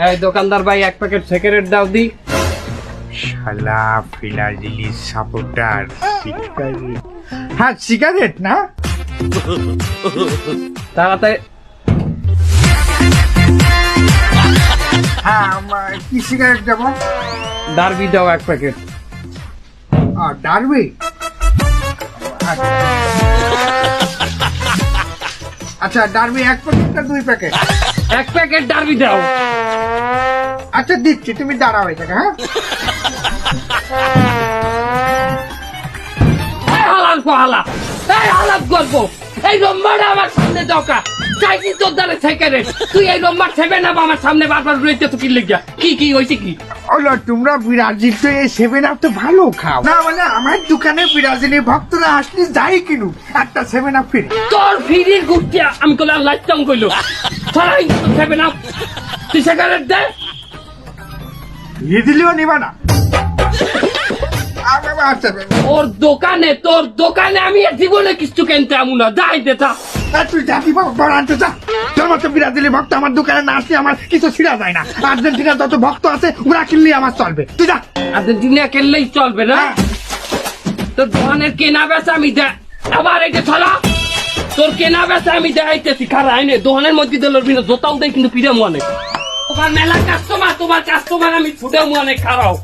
এই দোকানদার ভাই 1 প্যাকেট সিগারেট দাও দি। শালা ফিলাজিলি সাপোর্টার সিগারেট। হ্যাঁ সিগারেট না, তাড়াতাড়ি। হ্যাঁ কি সিগারেট দেবো? ডার্বি দাও 1 প্যাকেট। ডারবি, আচ্ছা ডারবি 1 প্যাকেট না 2 প্যাকেট? 1 প্যাকেট ডার্বি দাও। আচ্ছা দিচ্ছি, তুমি দাঁড়াও এখানে। হ্যাঁ এই হালাল পাহালা, এই হালাল গল্প, এই নম্বরটা আমার সামনে দরকার। চাইছি তোর দ্বারা সিগারেট, তুই এই নম্বর 7 আপ আমার সামনে বারবার রইতে তো কি লিখা? কি হয়েছে কি? হলো তোমরা ব্রাজিল তো এই 7 আপ তো ভালো খাও না, মানে আমার দোকানে ব্রাজিলের ভক্তরা আসলে যাই কিনু একটা 7 আপ ফ্রি। তোর ফিরির গুটিয়া আমি কইলাম লাইটাম কইলো ছড়াই 7 আপ, তুই সিগারেট দে। দিয়ে দিলেও নিবা না? আচ্ছা তোর দোকানে আমি জীবনে কিছু কিনতে আমু না, যাই দেতা। তুই জাতি বড় আনতে যা। তোর মতো ব্রাজিলের ভক্ত আমার দোকানে না আসলে আমার কিছু ছিঁড়া যায় না। আর্জেন্টিনার যত ভক্ত আছে ওরা কিনলে আমার চলবে, তুই যা। আর্জেন্টিনা খেললেই চলবে না? তোর দোকানের কেনা বেচা আমি আবার এটা ছড়া, তোর কেনা বেচা আমি দেখাইতেছি। খারা আইনে দোকানের মধ্যে দিল জোতাও দেয় কিন্তু পিড়ে মনে। তোমার মেলা কাস্টমার, তোমার কাস্টমার আমি ছুটে মনে খারাও।